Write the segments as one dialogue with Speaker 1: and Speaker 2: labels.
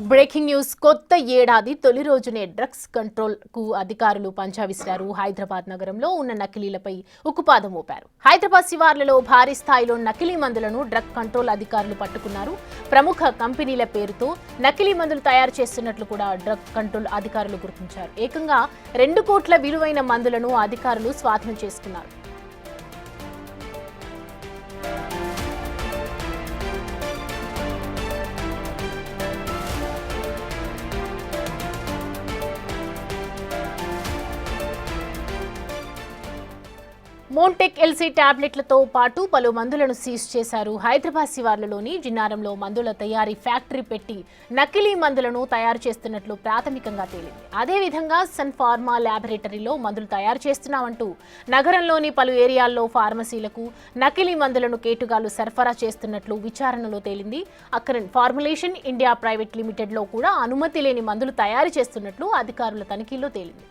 Speaker 1: Breaking news కొత్త ఏడాది తొలి రోజునే డ్రగ్స్ కంట్రోల్ కు అధికారులు పంచా విసిరారు. హైదరాబాద్ నగరంలో ఉన్న నకిలీలపై ఉక్కుపాదం మోపారు. హైదరాబాద్ శివార్లలో భారీ స్థాయిలో నకిలీ మందులను డ్రగ్ కంట్రోల్ అధికారులు పట్టుకున్నారు. ప్రముఖ కంపెనీల పేరుతో నకిలీ మందులు తయారు చేస్తున్నట్లు కూడా డ్రగ్ కంట్రోల్ అధికారులు గుర్తించారు. ఏకంగా 2 కోట్ల విలువైన మందులను అధికారులు స్వాధీనం చేసుకున్నారు. మోంటెక్ ఎల్సీ టాబ్లెట్లతో పాటు పలు మందులను సీజ్ చేశారు. హైదరాబాద్ శివార్లలోని జిన్నారంలో మందుల తయారీ ఫ్యాక్టరీ పెట్టి నకిలీ మందులను తయారు చేస్తున్నట్లు ప్రాథమికంగా తేలింది. అదేవిధంగా సన్ ఫార్మా ల్యాబొరేటరీలో మందులు తయారు చేస్తున్నామంటూ నగరంలోని పలు ఏరియాల్లో ఫార్మసీలకు నకిలీ మందులను కేటుగాలు సరఫరా చేస్తున్నట్లు విచారణలో తేలింది. అకరన్ ఫార్ములేషన్ ఇండియా ప్రైవేట్ లిమిటెడ్లో కూడా అనుమతి లేని మందులు తయారు చేస్తున్నట్లు అధికారుల తనిఖీలో తేలింది.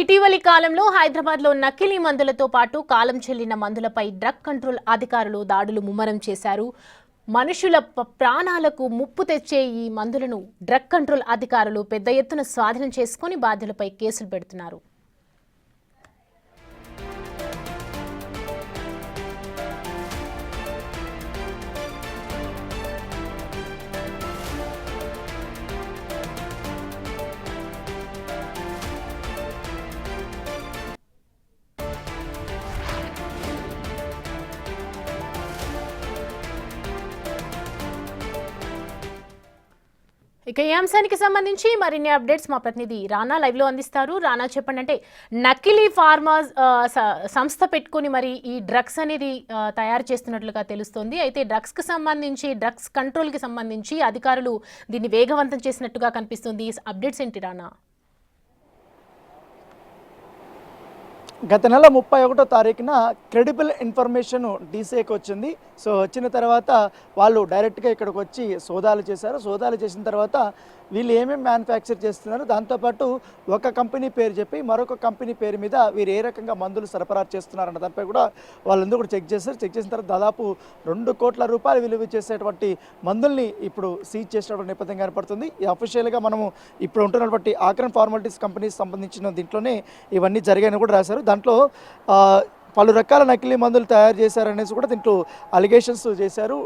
Speaker 1: ఇటీవలి కాలంలో హైదరాబాద్లో నకిలీ మందులతో పాటు కాలం చెల్లిన మందులపై డ్రగ్ కంట్రోల్ అధికారులు దాడులు ముమ్మరం చేశారు. మనుషుల ప్రాణాలకు ముప్పు తెచ్చే ఈ మందులను డ్రగ్ కంట్రోల్ అధికారులు పెద్ద ఎత్తున స్వాధీనం చేసుకుని బాధ్యులపై కేసులు పెడుతున్నారు. ఇక ఈ అంశానికి సంబంధించి మరిన్ని అప్డేట్స్ మా ప్రతినిధి రానా లైవ్ లో అందిస్తారు. రానా, చెప్పండి, అంటే నకిలీ ఫార్మా సంస్థ పెట్టుకుని మరి ఈ డ్రగ్స్ అనేది తయారు చేస్తున్నట్లుగా తెలుస్తోంది. అయితే డ్రగ్స్ కి సంబంధించి డ్రగ్స్ కంట్రోల్ కి సంబంధించి అధికారులు దీన్ని వేగవంతం చేసినట్టుగా కనిపిస్తుంది. అప్డేట్స్ ఏంటి రానా?
Speaker 2: గత నెల 31వ తారీఖున క్రెడిబుల్ ఇన్ఫర్మేషన్ డీసీఏకి వచ్చింది. సో వచ్చిన తర్వాత వాళ్ళు డైరెక్ట్గా ఇక్కడికి వచ్చి సోదాలు చేశారు. సోదాలు చేసిన తర్వాత వీళ్ళు ఏమేమి మ్యానుఫ్యాక్చర్ చేస్తున్నారు, దాంతోపాటు ఒక కంపెనీ పేరు చెప్పి మరొక కంపెనీ పేరు మీద వీరు ఏ రకంగా మందులు సరఫరా చేస్తున్నారన్న దానిపై కూడా వాళ్ళందరూ కూడా చెక్ చేశారు. చెక్ చేసిన తర్వాత దాదాపు 2 కోట్ల రూపాయలు విలువ చేసేటువంటి మందుల్ని ఇప్పుడు సీజ్ చేసినటువంటి నేపథ్యం కనపడుతుంది. ఈ అఫీషియల్గా మనము ఇప్పుడు ఉంటున్నటువంటి ఆక్రన్ ఫార్మాలిటీస్ కంపెనీకి సంబంధించిన దీంట్లోనే ఇవన్నీ జరిగాయని కూడా రాశారు. దాంట్లో పలు రకాల నకిలీ మందులు తయారు చేశారనేసి కూడా దీంట్లో అలిగేషన్స్ చేశారు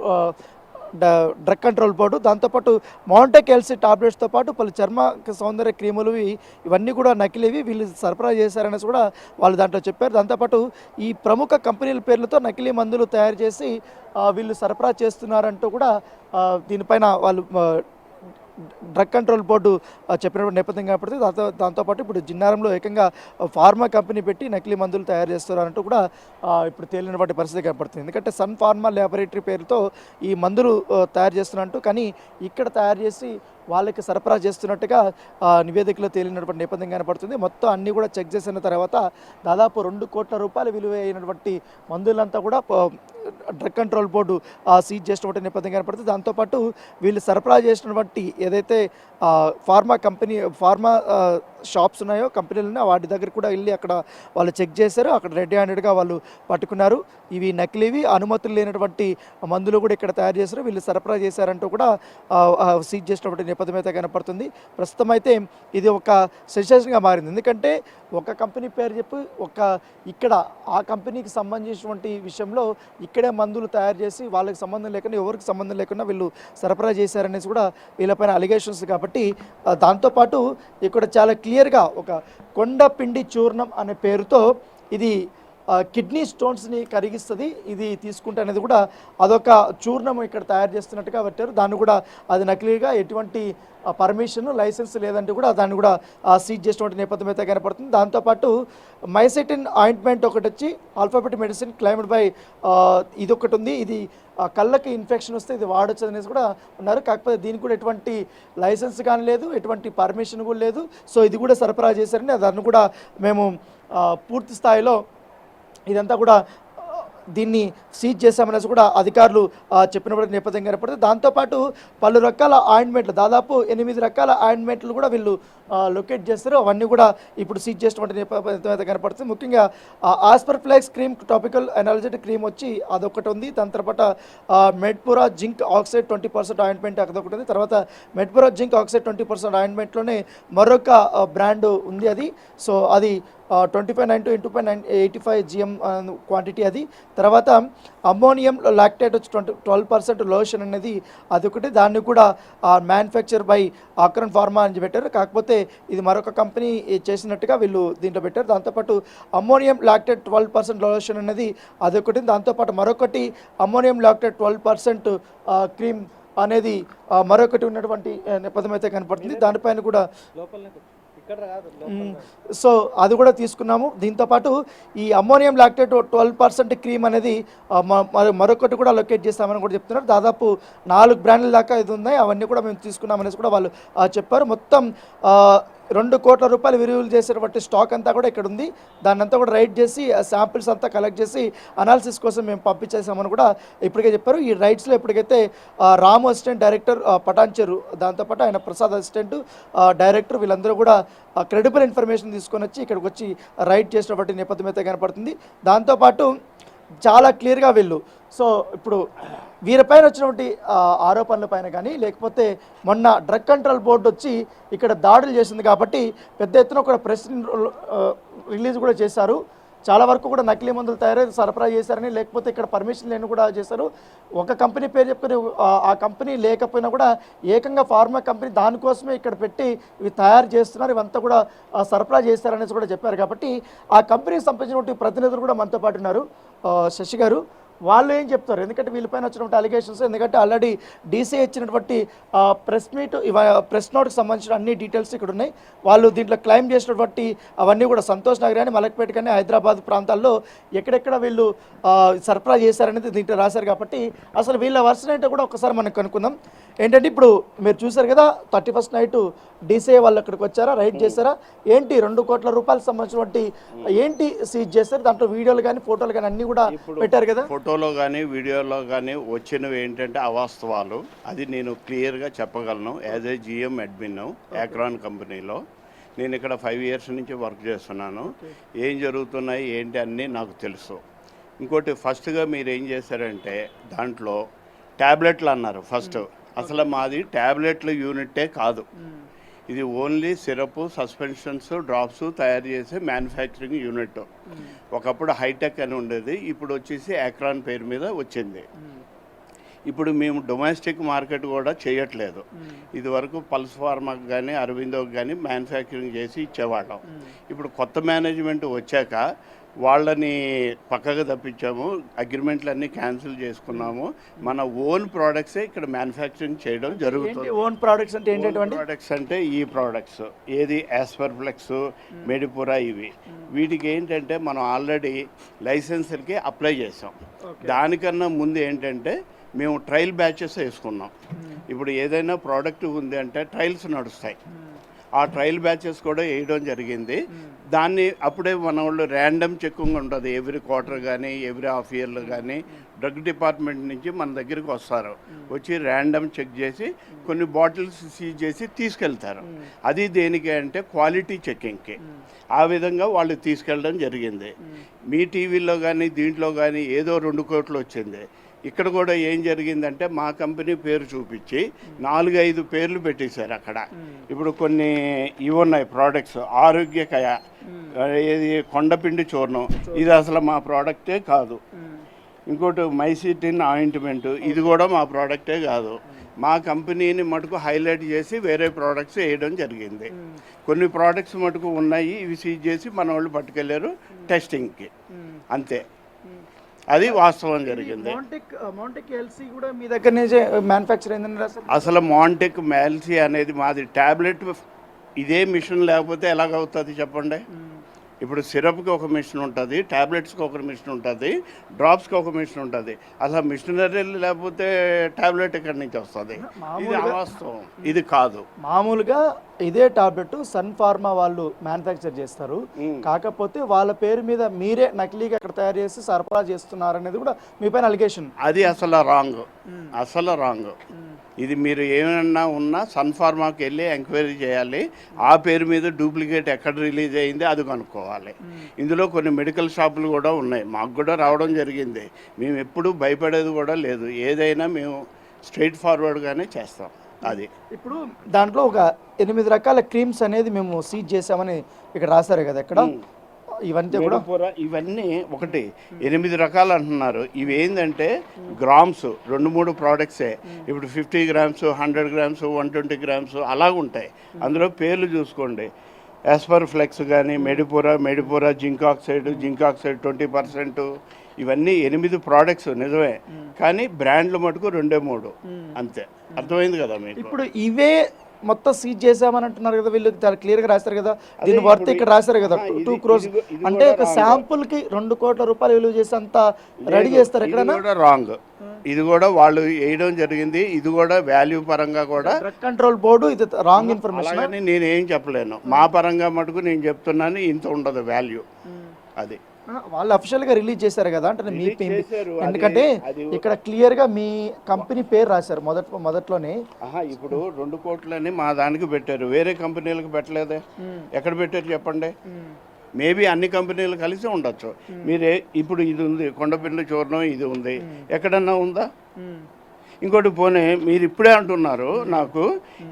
Speaker 2: డ్రగ్ కంట్రోల్ బోర్డు. దాంతోపాటు మౌంటెక్ ఎల్సీ టాబ్లెట్స్తో పాటు పలు చర్మ సౌందర్య క్రీములు ఇవన్నీ కూడా నకిలీవి వీళ్ళు సరఫరా చేశారనేసి కూడా వాళ్ళు దాంట్లో చెప్పారు. దాంతోపాటు ఈ ప్రముఖ కంపెనీల పేర్లతో నకిలీ మందులు తయారు చేసి వీళ్ళు సరఫరా చేస్తున్నారంటూ కూడా దీనిపైన వాళ్ళు డ్రగ్ కంట్రోల్ బోర్డు చెప్పినటువంటి నేపథ్యం కనపడుతుంది. దాంతోపాటు ఇప్పుడు జిన్నారంలో ఏకంగా ఫార్మా కంపెనీ పెట్టి నకిలీ మందులు తయారు చేస్తున్నారంటూ కూడా ఇప్పుడు తేలినటువంటి పరిస్థితి కనపడుతుంది. ఎందుకంటే సన్ ఫార్మా ల్యాబొరేటరీ పేరుతో ఈ మందులు తయారు చేస్తున్నట్టు, కానీ ఇక్కడ తయారు చేసి వాళ్ళకి సరఫరా చేస్తున్నట్టుగా నివేదికలో తేలినటువంటి నేపథ్యం కనపడుతుంది. మొత్తం అన్నీ కూడా చెక్ చేసిన తర్వాత దాదాపు 2 కోట్ల రూపాయల విలువ అయినటువంటి మందులంతా కూడా డ్రగ్ కంట్రోల్ బోర్డు సీజ్ చేసినటువంటి నేపథ్యం కనపడుతుంది. దాంతోపాటు వీళ్ళు సరఫరా చేసినటువంటి ఏదైతే ఫార్మా షాప్స్ ఉన్నాయో, కంపెనీలు ఉన్నాయో, వాటి దగ్గర కూడా వెళ్ళి అక్కడ వాళ్ళు చెక్ చేశారు. అక్కడ రెడ్ హ్యాండెడ్గా వాళ్ళు పట్టుకున్నారు. ఇవి నకిలీవి, అనుమతులు లేనటువంటి మందులు కూడా ఇక్కడ తయారు చేశారు, వీళ్ళు సరఫరా చేశారంటూ కూడా సీజ్ చేసినటువంటి నేపథ్యం అయితే కనపడుతుంది. ప్రస్తుతం అయితే ఇది ఒక సెన్సేషన్గా మారింది. ఎందుకంటే ఒక కంపెనీ పేరు చెప్పి ఇక్కడ ఆ కంపెనీకి సంబంధించినటువంటి విషయంలో ఇక్కడే మందులు తయారు చేసి వాళ్ళకి సంబంధం లేకుండా, ఎవరికి సంబంధం లేకుండా వీళ్ళు సరఫరా చేశారనేసి కూడా వీళ్ళపైన అలిగేషన్స్. కాబట్టి దాంతోపాటు ఇక్కడ చాలా క్లియర్గా ఒక కొండపిండి చూర్ణం అనే పేరుతో ఇది కిడ్నీ స్టోన్స్ని కరిగిస్తుంది, ఇది తీసుకుంటే అనేది కూడా అదొక చూర్ణం ఇక్కడ తయారు చేస్తున్నట్టుగా పెట్టారు. దాన్ని కూడా అది నకిలీగా ఎటువంటి పర్మిషన్ లైసెన్స్ లేదంటే కూడా దాన్ని కూడా సీజ్ చేసినటువంటి నేపథ్యం అయితే కనపడుతుంది. దాంతోపాటు మైసెటిన్ ఆయింట్మెంట్ ఒకటి వచ్చి ఆల్ఫాబెట్ మెడిసిన్ క్లైమ్డ్ బై ఇది ఒకటి ఉంది, ఇది కళ్ళకి ఇన్ఫెక్షన్ వస్తే ఇది వాడచ్చు అనేసి కూడా ఉన్నారు. కాకపోతే దీనికి కూడా ఎటువంటి లైసెన్స్ కానీ లేదు, ఎటువంటి పర్మిషన్ కూడా లేదు. సో ఇది కూడా సరఫరా చేశారని దాన్ని కూడా మేము పూర్తి స్థాయిలో ఇదంతా కూడా దీన్ని సీజ్ చేశామనేసి కూడా అధికారులు చెప్పినప్పుడు నేపథ్యం కనపడుతుంది. దాంతోపాటు పలు రకాల ఆయింట్మెంట్లు, దాదాపు 8 రకాల ఆయింట్మెంట్లు కూడా వీళ్ళు లొకేట్ చేస్తారు. అవన్నీ కూడా ఇప్పుడు సీజ్ చేసినటువంటి నేపథ్యం అయితే కనపడుతుంది. ముఖ్యంగా ఆస్పర్ఫ్లెక్స్ క్రీమ్, టాపికల్ ఎనర్జెటిక్ క్రీమ్ వచ్చి అదొకటి ఉంది. దాని తర్వాత మెడ్పురా జింక్ ఆక్సైడ్ 20% ఆయింట్మెంట్ అదొకటి ఉంది. తర్వాత మెడ్పురా జింక్ ఆక్సైడ్ 20% ఆయింట్మెంట్లోనే మరొక బ్రాండ్ ఉంది అది. సో అది 2592 × 85 GM క్వాంటిటీ అది. తర్వాత అమ్మోనియం లాక్టేట్ వచ్చి 12% లోషన్ అనేది అదొకటి. దాన్ని కూడా మ్యానుఫ్యాక్చర్ బై ఆక్రన్ ఫార్మా అని పెట్టారు. కాకపోతే ఇది మరొక కంపెనీ చేసినట్టుగా వీళ్ళు దీంట్లో పెట్టారు. దాంతోపాటు అమ్మోనియం లాక్టేట్ 12% లోషన్ అనేది అదొకటి. దాంతోపాటు మరొకటి అమ్మోనియం లాక్టేట్ 12% క్రీమ్ అనేది మరొకటి ఉన్నటువంటి నేపథ్యం అయితే కనపడుతుంది. దానిపైన కూడా సో అది కూడా తీసుకున్నాము. దీంతోపాటు ఈ అమ్మోనియం లాక్టేట్ 12% క్రీమ్ అనేది మరొకటి కూడా లొకేట్ చేస్తామని కూడా చెప్తున్నారు. దాదాపు 4 బ్రాండ్ల దాకా ఇది ఉన్నాయి. అవన్నీ కూడా మేము తీసుకున్నామనేసి కూడా వాళ్ళు చెప్పారు. మొత్తం 2 కోట్ల రూపాయలు విలువలు చేసేటువంటి స్టాక్ అంతా కూడా ఇక్కడ ఉంది. దాన్ని అంతా కూడా రైడ్ చేసి శాంపిల్స్ అంతా కలెక్ట్ చేసి అనాలిసిస్ కోసం మేము పంపించేసామని కూడా ఇప్పటికే చెప్పారు. ఈ రైడ్స్లో ఇప్పటికైతే రాము అసిస్టెంట్ డైరెక్టర్ పటాన్చెరు, దాంతోపాటు ఆయన ప్రసాద్ అసిస్టెంట్ డైరెక్టర్ వీళ్ళందరూ కూడా క్రెడిబుల్ ఇన్ఫర్మేషన్ తీసుకొని వచ్చి ఇక్కడికి వచ్చి రైడ్ చేసినటువంటి నేపథ్యం అయితే కనపడుతుంది. దాంతోపాటు చాలా క్లియర్గా వీళ్ళు సో ఇప్పుడు వీరిపైన వచ్చినటువంటి ఆరోపణల పైన కానీ లేకపోతే మొన్న డ్రగ్ కంట్రోల్ బోర్డు వచ్చి ఇక్కడ దాడులు చేసింది కాబట్టి పెద్ద ఎత్తున ఒక ప్రెస్ రిలీజ్ కూడా చేశారు. చాలా వరకు కూడా నకిలీ మందులు తయారై సరఫరా చేశారని, లేకపోతే ఇక్కడ పర్మిషన్ లేని కూడా చేశారు. ఒక కంపెనీ పేరు చెప్పుకొని ఆ కంపెనీ లేకపోయినా కూడా ఏకంగా ఫార్మా కంపెనీ దానికోసమే ఇక్కడ పెట్టి ఇవి తయారు చేస్తున్నారు, ఇవంతా కూడా సరఫరా చేస్తారనేసి కూడా చెప్పారు. కాబట్టి ఆ కంపెనీకి సంబంధించినటువంటి ప్రతినిధులు కూడా మనతో పాటు ఉన్నారు. శశి గారు, వాళ్ళు ఏం చెప్తారు? ఎందుకంటే వీళ్ళపైన వచ్చినటువంటి అలిగేషన్స్, ఎందుకంటే ఆల్రెడీ డీసీ ఇచ్చినటువంటి ప్రెస్ మీట్ ప్రెస్ నోట్కి సంబంధించిన అన్ని డీటెయిల్స్ ఇక్కడ ఉన్నాయి. వాళ్ళు దీంట్లో క్లెయిమ్ చేసినటువంటి అవన్నీ కూడా సంతోష్ నగర్ కానీ మలక్పేట కానీ హైదరాబాద్ ప్రాంతాల్లో ఎక్కడెక్కడ వీళ్ళు సరఫరా చేశారనేది దీంట్లో రాశారు. కాబట్టి అసలు వీళ్ళ వర్షన్ ఏంటో కూడా ఒకసారి మనం కనుక్కుందాం. ఏంటంటే ఇప్పుడు మీరు చూసారు కదా 31st నైట్ డీసీఐ వాళ్ళు అక్కడికి వచ్చారా, రైడ్ చేశారా, ఏంటి 2 కోట్ల రూపాయలకు సంబంధించినటువంటి ఏంటి సీజ్ చేశారు? దాంట్లో వీడియోలు కానీ ఫోటోలు కానీ అన్నీ కూడా పెట్టారు కదా.
Speaker 3: ఫోటోలో కానీ వీడియోలో కానీ వచ్చినవి ఏంటంటే అవాస్తవాలు. అది నేను క్లియర్గా చెప్పగలను. యాజ్ ఏ జిఎం అడ్మిన్ యాక్రాన్ కంపెనీలో నేను ఇక్కడ 5 ఇయర్స్ నుంచి వర్క్ చేస్తున్నాను. ఏం జరుగుతున్నాయి ఏంటి అన్నీ నాకు తెలుసు. ఇంకోటి ఫస్ట్గా మీరు ఏం చేశారంటే దాంట్లో ట్యాబ్లెట్లు అన్నారు. ఫస్ట్ అసలు మాది ట్యాబ్లెట్ల యూనిటే కాదు, ఇది ఓన్లీ సిరప్, సస్పెన్షన్స్, డ్రాప్స్ తయారు చేసే మ్యానుఫ్యాక్చరింగ్ యూనిట్. ఒకప్పుడు హైటెక్ అని ఉండేది, ఇప్పుడు వచ్చేసి యాక్రాన్ పేరు మీద వచ్చింది. ఇప్పుడు మేము డొమెస్టిక్ మార్కెట్ కూడా చేయట్లేదు. ఇది వరకు పల్స్ ఫార్మాకి కానీ అరవిందోకి కానీ మ్యానుఫ్యాక్చరింగ్ చేసి ఇచ్చేవాళ్ళం. ఇప్పుడు కొత్త మేనేజ్మెంట్ వచ్చాక వాళ్ళని పక్కగా తప్పించాము, అగ్రిమెంట్లు అన్నీ క్యాన్సిల్ చేసుకున్నాము. మన ఓన్ ప్రోడక్ట్సే ఇక్కడ మ్యానుఫ్యాక్చరింగ్ చేయడం జరుగుతుంది.
Speaker 2: ఓన్ ప్రోడక్ట్స్ అంటే ఏంటంటే
Speaker 3: ప్రోడక్ట్స్ అంటే ఈ ప్రోడక్ట్స్ ఏది ఆస్పర్ఫ్లెక్స్, మెడిపురా, ఇవి వీటికి ఏంటంటే మనం ఆల్రెడీ లైసెన్స్కి అప్లై చేసాం. దానికన్నా ముందు ఏంటంటే మేము ట్రయల్ బ్యాచెస్ వేసుకున్నాం. ఇప్పుడు ఏదైనా ప్రోడక్ట్ ఉంది అంటే ట్రయల్స్ నడుస్తాయి, ఆ ట్రయల్ బ్యాచెస్ కూడా వేయడం జరిగింది. దాన్ని అప్పుడే మన వాళ్ళు ర్యాండమ్ చెక్కింగ్ ఉంటుంది. ఎవ్రీ క్వార్టర్ కానీ ఎవ్రీ హాఫ్ ఇయర్లో కానీ డ్రగ్ డిపార్ట్మెంట్ నుంచి మన దగ్గరికి వస్తారు, వచ్చి ర్యాండమ్ చెక్ చేసి కొన్ని బాటిల్స్ సీజ్ చేసి తీసుకెళ్తారు. అది దేనికి అంటే క్వాలిటీ చెక్కింగ్కి. ఆ విధంగా వాళ్ళు తీసుకెళ్ళడం జరిగింది. మీ టీవీలో కానీ దీంట్లో కానీ ఏదో 2 కోట్లు వచ్చింది. ఇక్కడ కూడా ఏం జరిగిందంటే మా కంపెనీ పేరు చూపించి 4-5 పేర్లు పెట్టేశారు అక్కడ. ఇప్పుడు కొన్ని ఇవి ఉన్నాయి ప్రోడక్ట్స్, ఆరోగ్యకయ, ఏది కొండపిండి చూర్ణం, ఇది అసలు మా ప్రోడక్టే కాదు. ఇంకోటి మైసిటిన్ ఆయింట్మెంట్, ఇది కూడా మా ప్రోడక్టే కాదు. మా కంపెనీని మటుకు హైలైట్ చేసి వేరే ప్రోడక్ట్స్ వేయడం జరిగింది. కొన్ని ప్రోడక్ట్స్ మటుకు ఉన్నాయి, ఇవి సీజ్ చేసి మన వాళ్ళు పట్టుకెళ్ళారు టెస్టింగ్కి, అంతే. అది వాస్తవం జరిగింది.
Speaker 2: మాంటెక్ ఎల్సీ కూడా మీ దగ్గర నుంచే మ్యానుఫ్యాక్చర్ అయిందండి.
Speaker 3: అసలు మాంటెక్ ఎల్సీ అనేది మాది ట్యాబ్లెట్. ఇదే మిషన్ లేకపోతే ఎలాగవుతుంది చెప్పండి? ఇప్పుడు సిరప్కి ఒక మిషన్ ఉంటుంది, ట్యాబ్లెట్స్కి ఒక మిషన్ ఉంటుంది, డ్రాప్స్కి ఒక మిషన్ ఉంటుంది. అసలు మిషనరీ లేకపోతే ట్యాబ్లెట్ ఎక్కడి నుంచి వస్తుంది? ఇది అవాస్తవం, ఇది కాదు.
Speaker 2: మామూలుగా ఇదే టాబ్లెట్ సన్ ఫార్మా వాళ్ళు మ్యానుఫ్యాక్చర్ చేస్తారు. కాకపోతే వాళ్ళ పేరు మీద మీరే నకిలీగా అక్కడ తయారు చేసి సరఫరా చేస్తున్నారు అనేది కూడా మీ పైన అలిగేషన్.
Speaker 3: అది అసలు రాంగ్. ఇది మీరు ఏమన్నా ఉన్నా సన్ ఫార్మాకి వెళ్ళి ఎంక్వైరీ చేయాలి. ఆ పేరు మీద డూప్లికేట్ ఎక్కడ రిలీజ్ అయింది అది కనుక్కోవాలి. ఇందులో కొన్ని మెడికల్ షాపులు కూడా ఉన్నాయి, మాకు కూడా రావడం జరిగింది. మేము ఎప్పుడూ భయపడేది కూడా లేదు, ఏదైనా మేము స్ట్రైట్ ఫార్వర్డ్గానే చేస్తాం. అది
Speaker 2: ఇప్పుడు దాంట్లో ఒక 8 రకాల క్రీమ్స్ అనేది మేము సీజ్ చేసామని ఇక్కడ రాశారు కదా, ఇక్కడ ఇవన్నీ కూడా
Speaker 3: ఇవన్నీ ఒకటి 8 రకాలు అంటున్నారు. ఇవి ఏంటంటే గ్రామ్స్ 2-3 ప్రోడక్ట్సే. ఇప్పుడు 50 గ్రామ్స్, 100 గ్రామ్స్, 120 గ్రామ్స్ అలాగ ఉంటాయి. అందులో పేర్లు చూసుకోండి, యాస్పర్ ఫ్లెక్స్ కానీ మెడిపురా జింక్ ఆక్సైడ్ 20%. ఇవన్నీ 8 ప్రోడక్ట్స్ నిజమే, కానీ బ్రాండ్లు మటుకు 2-3 అంతే. అర్థమైంది కదా మీకు?
Speaker 2: ఇప్పుడు ఇవే మొత్తం సీజ్ చేసామని అంటున్నారు కదా, వీళ్ళు చాలా క్లియర్గా రాశారు కదా, దీని వర్త్ ఇక్కడ రాశారు కదా 2 crores. అంటే ఒక శాంపుల్కి 2 కోట్ల రూపాయలు విలువ చేసి అంతా రెడీ చేస్తారు ఎక్కడైనా.
Speaker 3: రాంగ్, ఇది కూడా వాళ్ళు వేయడం జరిగింది. ఇది కూడా వాల్యూ పరంగా కూడా
Speaker 2: డ్రగ్ కంట్రోల్ బోర్డు ఇది రాంగ్ ఇన్ఫర్మేషన్
Speaker 3: అని నేనేం చెప్పలేను. మా పరంగా మటుకు నేను చెప్తున్నాను, ఇంత ఉండదు వాల్యూ. అది
Speaker 2: వాళ్ళు అఫీషియల్గా రిలీజ్ చేశారు కదా, అంటే మీ ఎందుకంటే ఇక్కడ క్లియర్గా మీ కంపెనీ పేరు రాశారు మొదట్లోనే.
Speaker 3: ఇప్పుడు 2 కోట్లని మా దానికి పెట్టారు, వేరే కంపెనీలకు పెట్టలేదే. ఎక్కడ పెట్టారు చెప్పండి? మేబీ అన్ని కంపెనీలు కలిసి ఉండొచ్చు. మీరే ఇప్పుడు ఇది ఉంది, కొండపిండి చూర్ణం ఇది ఉంది, ఎక్కడన్నా ఉందా? ఇంకోటి పోనీ మీరు ఇప్పుడే అంటున్నారు నాకు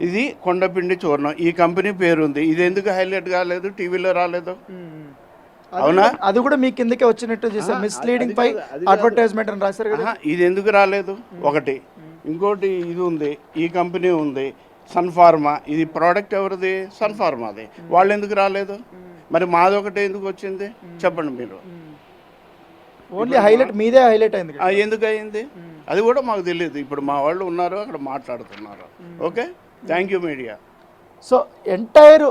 Speaker 3: ఇది కొండపిండి చూర్ణం, ఈ కంపెనీ పేరు ఉంది, ఇది ఎందుకు హైలైట్ కాలేదు, టీవీలో రాలేదు? అవునా?
Speaker 2: అది కూడా మీ కిందకే వచ్చినట్టు చేశారు, మిస్లీడింగ్ పై అడ్వర్టైజ్మెంట్ అని రాశారు కదా.
Speaker 3: ఇది ఎందుకు రాలేదు ఒకటి. ఇంకోటి ఇది ఉంది, ఈ కంపెనీ ఉంది సన్ ఫార్మా, ఇది ప్రోడక్ట్ ఎవరిది? సన్ ఫార్మాది. వాళ్ళు ఎందుకు రాలేదు? మరి మాదొకటి ఎందుకు వచ్చింది చెప్పండి మీరు?
Speaker 2: ఓన్లీ హైలైట్ మీదే హైలైట్ అయింది.
Speaker 3: ఎందుకు అయింది అది కూడా మాకు తెలియదు. ఇప్పుడు మా వాళ్ళు ఉన్నారు అక్కడ మాట్లాడుతున్నారు. Okay, thank you media.
Speaker 2: So entire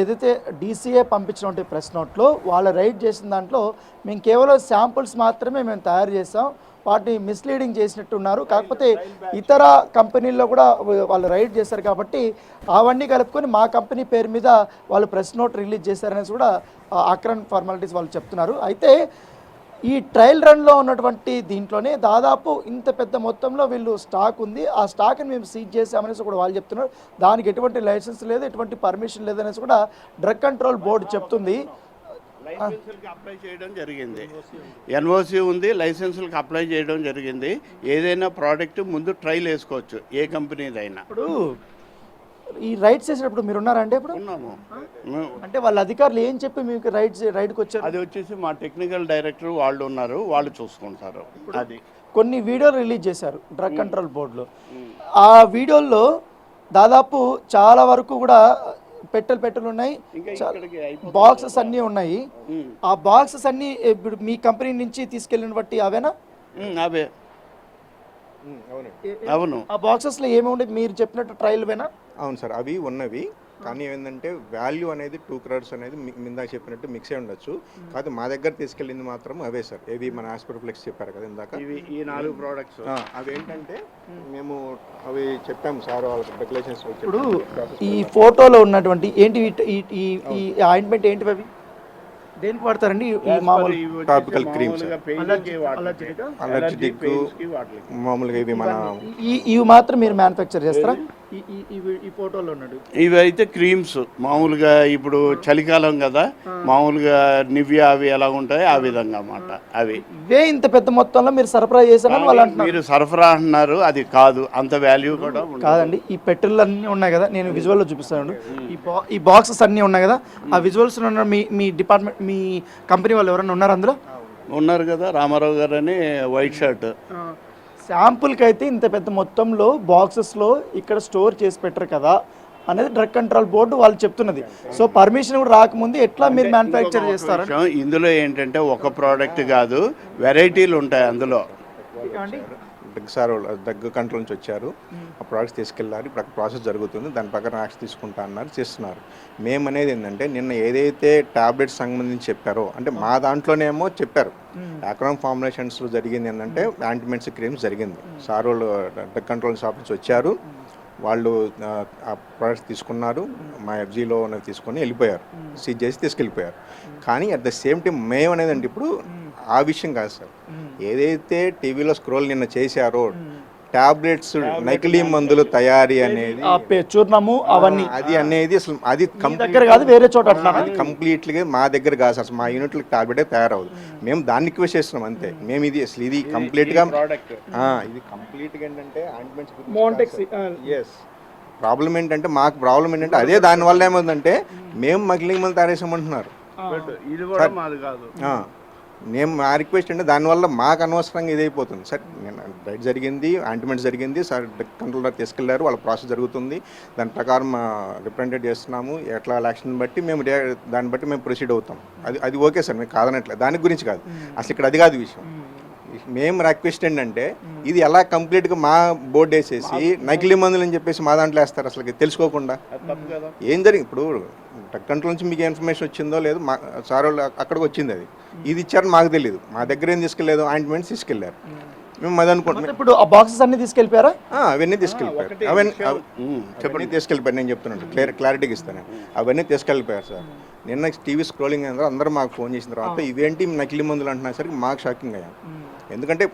Speaker 2: ఏదైతే డీసీఏ పంపించినటువంటి ప్రెస్ నోట్లో వాళ్ళు రైడ్ చేసిన దాంట్లో మేము కేవలం శాంపుల్స్ మాత్రమే మేము తయారు చేసాం, వాటిని మిస్లీడింగ్ చేసినట్టున్నారు. కాకపోతే ఇతర కంపెనీల్లో కూడా వాళ్ళు రైడ్ చేశారు కాబట్టి అవన్నీ కలుపుకొని మా కంపెనీ పేరు మీద వాళ్ళు ప్రెస్ నోట్ రిలీజ్ చేశారనేసి కూడా అక్రమ్ ఫార్మాలిటీస్ వాళ్ళు చెప్తున్నారు. అయితే ఈ ట్రయల్ రన్లో ఉన్నటువంటి దీంట్లోనే దాదాపు ఇంత పెద్ద మొత్తంలో వీళ్ళు స్టాక్ ఉంది, ఆ స్టాక్ని మేము సీజ్ చేసామనేసి కూడా వాళ్ళు చెప్తున్నారు. దానికి ఎటువంటి లైసెన్స్ లేదు, ఎటువంటి పర్మిషన్ లేదనేసి కూడా డ్రగ్ కంట్రోల్ బోర్డు చెప్తుంది.
Speaker 3: లైసెన్సులకి అప్లై చేయడం జరిగింది, ఎన్ఓసి ఉంది, లైసెన్సులకి అప్లై చేయడం జరిగింది. ఏదైనా ప్రోడక్ట్ ముందు ట్రయల్ వేసుకోవచ్చు, ఏ కంపెనీదైనా.
Speaker 2: ఇప్పుడు ఈ రైడ్స్ చేసేటప్పుడు మీరు ఉన్నారంటే ఇప్పుడు
Speaker 3: ఉన్నాము.
Speaker 2: అంటే వాళ్ళ అధికారులు ఏం చెప్పి మీకు రైడ్కి వచ్చారు?
Speaker 3: అది వచ్చేసి మా టెక్నికల్ డైరెక్టర్ వాళ్ళు ఉన్నారు, వాళ్ళు చూసుకుంటారు. అది
Speaker 2: కొన్ని వీడియోలు రిలీజ్ చేశారు డ్రగ్ కంట్రోల్ బోర్డులో. ఆ వీడియోల్లో దాదాపు చాలా వరకు కూడా పెట్టెలు ఉన్నాయి, బాక్సెస్ అన్నీ ఉన్నాయి. ఆ బాక్సెస్ అన్నీ ఇప్పుడు మీ కంపెనీ నుంచి తీసుకెళ్ళిన బట్టి అవేనా?
Speaker 3: అవే, అవును.
Speaker 2: ఆ బాక్సెస్లో ఏమి ఉండే మీరు చెప్పినట్టు ట్రయల్ వేనా?
Speaker 4: అవును సార్, అవి ఉన్నవి. కానీ ఏంటంటే వాల్యూ అనేది 2 crores అనేది ఇందాక చెప్పినట్టు మిక్స్ అయి ఉండొచ్చు. కాదు మా దగ్గర తీసుకెళ్ళింది మాత్రం అవే సార్. ఏవి మన యాస్పర్ ఫ్లెక్స్ చెప్పారు కదా ఇందాక,
Speaker 3: ఈ 4 ప్రోడక్ట్స్.
Speaker 4: అవి ఏంటంటే మేము అవి చెప్పాము సార్ వాళ్ళకి రెగ్యులేషన్స్.
Speaker 2: ఇప్పుడు ఈ ఫోటోలో ఉన్నటువంటి ఏంటి ఈ ఆయింట్మెంట్ ఏంటి అవి దేనికి వాడతారండి? ఈ మామూలు
Speaker 4: టాపికల్ క్రీమ్స్, అలర్జిటిక్ మామూలుగా ఇవి మన
Speaker 2: ఇవి మాత్రం మీరు మ్యానుఫ్యాక్చర్ చేస్తారా? ఈ ఫోటోలో ఉన్నాడు
Speaker 3: ఇవి అయితే క్రీమ్స్ మామూలుగా ఇప్పుడు చలికాలం కదా, మామూలుగా నివ్యా అవి ఎలా ఉంటాయి ఆ విధంగా అన్నమాట. అవి
Speaker 2: ఇవే ఇంత పెద్ద మొత్తంలో మీరు సరఫరా చేశారని వాళ్ళు అంటున్నారు.
Speaker 3: మీరు సరఫరా అంటున్నారు, అది కాదు, అంత వాల్యూ కూడా
Speaker 2: కాదండి. ఈ పెట్టెలు అన్నీ ఉన్నాయి కదా, నేను విజువల్లో చూపిస్తాను. ఈ బాక్సెస్ అన్నీ ఉన్నాయి కదా, ఆ విజువల్స్ ఉన్న మీ డిపార్ట్మెంట్ మీ కంపెనీ వాళ్ళు ఎవరైనా ఉన్నారు అందులో?
Speaker 3: ఉన్నారు కదా, రామారావు గారు అని వైట్ షర్ట్.
Speaker 2: శాంపుల్కి అయితే ఇంత పెద్ద మొత్తంలో బాక్సెస్లో ఇక్కడ స్టోర్ చేసి పెట్టరు కదా అనేది డ్రగ్ కంట్రోల్ బోర్డు వాళ్ళు చెప్తున్నది. సో పర్మిషన్ కూడా రాకముందు ఎట్లా మీరు మ్యానుఫ్యాక్చర్ చేస్తారు?
Speaker 3: ఇందులో ఏంటంటే ఒక ప్రోడక్ట్ కాదు, వెరైటీలు ఉంటాయి అందులో.
Speaker 4: డ్రగ్ సార్ డ్రగ్ కంట్రోల్ నుంచి వచ్చారు, ఆ ప్రోడక్ట్స్ తీసుకెళ్ళారు. ఇప్పుడు ప్రాసెస్ జరుగుతుంది, దాని ప్రకారం యాక్షన్ తీసుకుంటా అన్నారు, చేస్తున్నారు. మేము అనేది ఏంటంటే నిన్న ఏదైతే టాబ్లెట్స్ సంబంధించి చెప్పారో, అంటే మా దాంట్లోనేమో చెప్పారు అక్రమ్ ఫార్ములేషన్స్లో జరిగింది ఏంటంటే యాంటీమెంట్స్ క్రీమ్స్ జరిగింది. సార్ వాళ్ళు డ్రగ్ కంట్రోల్ షాప్ నుంచి వచ్చారు, వాళ్ళు ఆ ప్రోడక్ట్స్ తీసుకున్నారు, మా ఎఫ్జీలో ఉన్నవి తీసుకొని వెళ్ళిపోయారు, సీజ్ చేసి తీసుకెళ్ళిపోయారు. కానీ అట్ ద సేమ్ టైం మేము అనేది అంటే ఇప్పుడు ఆ విషయం కాదు సార్, ఏదైతే టీవీలో స్క్రోల్ నిన్న చేశారో టాబ్లెట్స్ నకిలీ మందులు తయారీ అనేది
Speaker 2: చూర్ణము అవన్నీ
Speaker 4: అది అనేది అసలు అది
Speaker 2: దగ్గర కాదు, వేరే చోట అంటున్నారు.
Speaker 4: అది కంప్లీట్గా మా దగ్గర కాదు అసలు, మా యూనిట్లో టాబ్లెటే తయారవదు. మేము దాన్ని రిక్వెస్ట్ చేస్తున్నాం అంతే. మేము ఇది అసలు ఇది కంప్లీట్గా ఇది కంప్లీట్గా ఏంటంటే ఎస్ ప్రాబ్లం ఏంటంటే మాకు ప్రాబ్లం ఏంటంటే అదే దానివల్ల ఏమవుతుందంటే మేము నకిలీ మందులు తయారు చేసామంటున్నారు.
Speaker 3: ఇది కూడా మాది కాదు.
Speaker 4: నేను మా రిక్వెస్ట్ అంటే దానివల్ల మాకు అనవసరంగా ఇదైపోతుంది సార్. నేను రైట్ జరిగింది, ఆయింట్మెంట్ జరిగింది సార్, కంట్రోలర్ తీసుకెళ్లారు, వాళ్ళ ప్రాసెస్ జరుగుతుంది, దాని ప్రకారం రిప్రజెంటేట్ చేస్తున్నాము. ఎట్లా యాక్షన్ బట్టి మేము దాన్ని బట్టి మేము ప్రొసీడ్ అవుతాం. అది ఓకే సార్, మేము కాదనట్లేదు, దాని గురించి కాదు అసలు, ఇక్కడ అది కాదు విషయం. మేము రిక్వెస్ట్ ఏంటంటే ఇది ఎలా కంప్లీట్గా మా బోర్డు వేసేసి నకిలీ మందులు అని చెప్పేసి మా దాంట్లో వేస్తారు అసలు తెలుసుకోకుండా. ఏం జరిగింది ఇప్పుడు డ్రగ్ కంట్రోల్ నుంచి మీకు ఇన్ఫర్మేషన్ వచ్చిందో లేదు, మా సార్ వాళ్ళు అక్కడికి వచ్చింది, అది ఇది ఇచ్చారని మాకు తెలియదు. మా దగ్గర ఏం తీసుకెళ్ళలేదు, ఆయింట్మెంట్స్ తీసుకెళ్లారు. మేము అది అనుకుంటున్నాం.
Speaker 2: ఇప్పుడు ఆ బాక్సెస్ అన్ని తీసుకెళ్ళిపోయారా?
Speaker 4: అవన్నీ తీసుకెళ్ళిపోయారు, అవన్నీ తీసుకెళ్ళిపోయారు. నేను చెప్తున్నాను, క్లారిటీగా ఇస్తాను. అవన్నీ తీసుకెళ్ళిపోయారు సార్. నిన్న టీవీ స్క్రోలింగ్ అందరూ మాకు ఫోన్ చేసిన తర్వాత ఇవేంటి నకిలీ మందులు అంటున్నసరికి మాకు షాకింగ్ అయ్యాం. ఎందుకంటే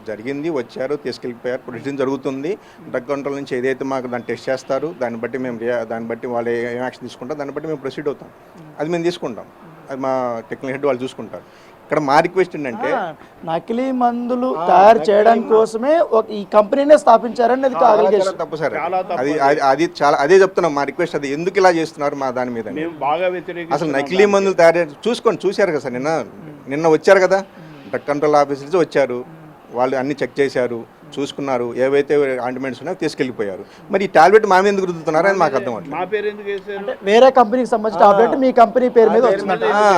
Speaker 4: జరిగింది, వచ్చారు, తీసుకెళ్ళిపోయారు, ప్రొసీజర్ జరుగుతుంది. డ్రగ్ కంట్రోల్ నుంచి ఏదైతే మాకు దాన్ని టెస్ట్ చేస్తారు, దాన్ని బట్టి మేము దాన్ని బట్టి వాళ్ళు ఏం యాక్షన్ తీసుకుంటారు, దాన్ని బట్టి మేము ప్రొసీడ్ అవుతాం. అది మేము తీసుకుంటాం, అది మా టెక్నికల్ హెడ్ వాళ్ళు చూసుకుంటారు. ఇక్కడ మా రిక్వెస్ట్ ఏంటంటే
Speaker 2: నకిలీ మందులు తయారు చేయడం కోసమే ఈ కంపెనీనే స్థాపించారని అది
Speaker 4: తప్పు సార్. అది చాలా అదే చెప్తున్నాం, మా రిక్వెస్ట్ అది. ఎందుకు ఇలా చేస్తున్నారు మా దాని మీద అసలు నకిలీ మందులు తయారు చూశారు కదా సార్. నిన్న వచ్చారు కదా డ్రగ్ కంట్రోల్ ఆఫీసర్స్ వచ్చారు, వాళ్ళు అన్ని చెక్ చేశారు, చూసుకున్నారు, ఏవైతే ఆయింట్మెంట్స్ ఉన్నాయో తీసుకెళ్ళిపోయారు. మరి ఈ టాబ్లెట్ మా మీద ఎందుకు రుద్దుతున్నారు అని మాకు అర్థం అవుతుంది.
Speaker 2: వేరే కంపెనీకి సంబంధించిన టాబ్లెట్ మీ కంపెనీ పేరు మీద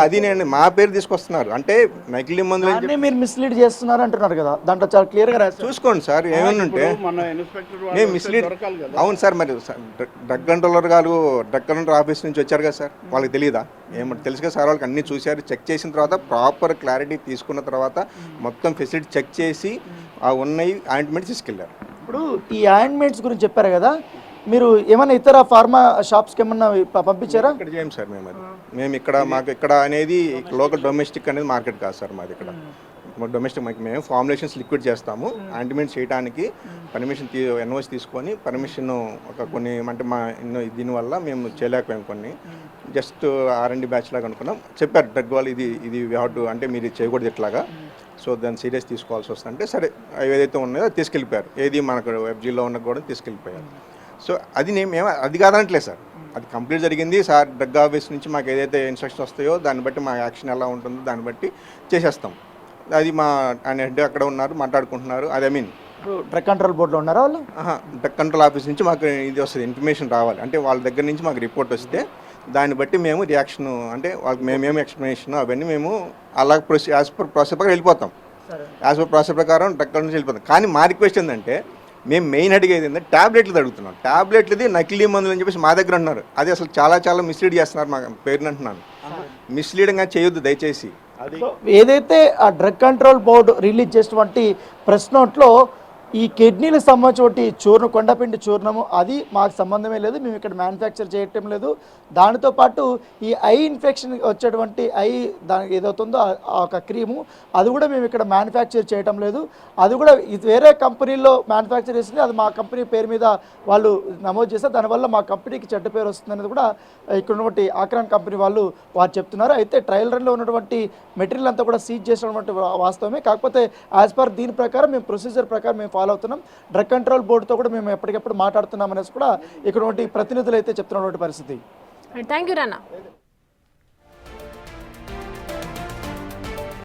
Speaker 4: అది నేను మా పేరు తీసుకొస్తున్నారు అంటే నకిలీ మందులు
Speaker 2: మీరు మిస్లీడ్ చేస్తున్నారు అంటున్నారు కదా, దాంట్లో చాలా క్లియర్ గా
Speaker 4: చూసుకోండి సార్. ఏమన్నంటే నేను మిస్లీడ్ అవును సార్. మరి డ్రగ్ కంట్రోలర్ గారు డ్రగ్ కంట్రోల్ ఆఫీస్ నుంచి వచ్చారు కదా సార్, వాళ్ళకి తెలియదా? ఏమంటే తెలుసు కదా సార్, వాళ్ళకి అన్ని చూశారు, చెక్ చేసిన తర్వాత ప్రాపర్ క్లారిటీ తీసుకున్న తర్వాత మొత్తం ఫెసిలిటీ చెక్ చేసి ఆ ఉన్నాయి ఆయింట్మెంట్స్ తీసుకెళ్లారు.
Speaker 2: ఇప్పుడు ఈ ఆయింట్మెంట్స్ గురించి చెప్పారు కదా, మీరు ఏమైనా ఇతర ఫార్మా షాప్స్కి ఏమన్నా పంపించారా?
Speaker 4: ఇక్కడ చేయం సార్ మేము. అది మేము ఇక్కడ మాకు ఇక్కడ అనేది లోకల్ డొమెస్టిక్ అనేది మార్కెట్ కాదు సార్ మాది. ఇక్కడ డొమెస్టిక్ మేము ఫార్ములేషన్స్ లిక్విడ్ చేస్తాము. ఆయింట్మెంట్స్ చేయడానికి పర్మిషన్ ఎన్ఓసి తీసుకొని పర్మిషన్ ఒక కొన్ని అంటే మా దీనివల్ల మేము చేయలేకపోయాం. కొన్ని జస్ట్ R&D బ్యాచ్ లాగా అనుకున్నాం. చెప్పారు డ్రగ్ వాళ్ళు ఇది అంటే మీరు చేయకూడదు ఇట్లాగా, సో దాన్ని సీరియస్ తీసుకోవాల్సి వస్తుంది అంటే సరే ఏదైతే ఉన్నాయో అది తీసుకెళ్ళిపోయారు. ఏది మనకు ఎఫ్జీలో ఉన్న కూడా తీసుకెళ్ళిపోయారు. సో అది మేము అది కాదనట్లేదు సార్, అది కంప్లీట్ జరిగింది సార్. డ్రగ్ ఆఫీస్ నుంచి మాకు ఏదైతే ఇన్స్ట్రక్షన్స్ వస్తాయో దాన్ని బట్టి మా యాక్షన్ ఎలా ఉంటుందో దాన్ని బట్టి చేసేస్తాం. అది మా ఆయన హెడ్ అక్కడ ఉన్నారు, మాట్లాడుకుంటున్నారు. అది
Speaker 2: డ్రగ్ కంట్రోల్ బోర్డులో ఉన్నారా వాళ్ళు?
Speaker 4: డ్రగ్ కంట్రోల్ ఆఫీస్ నుంచి మాకు ఇది వస్తుంది, ఇన్ఫర్మేషన్ రావాలి అంటే వాళ్ళ దగ్గర నుంచి మాకు రిపోర్ట్ వస్తే దాన్ని బట్టి మేము రియాక్షన్ అంటే వాళ్ళకి మేమేమి ఎక్స్ప్లెనేషన్ అవన్నీ మేము అలా యాజ్ పర్ ప్రాసెస్ ప్రకారం వెళ్ళిపోతాం. యాజ్ పర్ ప్రాసెస్ ప్రకారం డ్రగ్ కంట్రోల్ నుంచి వెళ్ళిపోతాం. కానీ మా రిక్వెస్ట్ ఏంటంటే మేము మెయిన్ అడిగేది ఏంటంటే టాబ్లెట్లు అడుగుతున్నాం. టాబ్లెట్లది నకిలీ మందులు అని చెప్పేసి మా దగ్గర ఉన్నారు. అది అసలు చాలా మిస్లీడ్ చేస్తున్నారు మా పేరుని అంటున్నాను. మిస్లీడింగ్గా చేయొద్దు దయచేసి.
Speaker 2: ఏదైతే ఆ డ్రగ్ కంట్రోల్ బోర్డు రిలీజ్ చేసినటువంటి ప్రెస్ నోట్లో ఈ కిడ్నీలకు సంబంధించిన కొండపిండి చూర్ణము అది మాకు సంబంధమే లేదు, మేము ఇక్కడ మ్యానుఫ్యాక్చర్ చేయటం లేదు. దానితో పాటు ఈ ఐ ఇన్ఫెక్షన్ వచ్చేటువంటి దానికి ఏదవుతుందో ఆ ఒక క్రీము అది కూడా మేము ఇక్కడ మ్యానుఫ్యాక్చర్ చేయటం లేదు. అది కూడా ఇది వేరే కంపెనీలో మ్యానుఫ్యాక్చర్ చేసింది, అది మా కంపెనీ పేరు మీద వాళ్ళు నమోదు చేస్తారు. దానివల్ల మా కంపెనీకి చెడ్డ పేరు వస్తుంది అనేది కూడా ఇక్కడ ఉన్నటువంటి ఆక్రాన్ కంపెనీ వారు చెప్తున్నారు. అయితే ట్రయల్ రన్లో ఉన్నటువంటి మెటీరియల్ అంతా కూడా సీజ్ చేసినటువంటి వాస్తవమే. కాకపోతే యాజ్ పర్ దీని ప్రకారం మేము ప్రొసీజర్ ప్రకారం మేము ఫాలో అవుతున్నాం. డ్రగ్ కంట్రోల్ బోర్డుతో కూడా మేము ఎప్పటికెప్పుడు మాట్లాడుతున్నాం అనేసి కూడా ఇక్కడ ప్రతినిధులు అయితే చెప్తున్నటువంటి పరిస్థితి.
Speaker 1: Thank you Rana.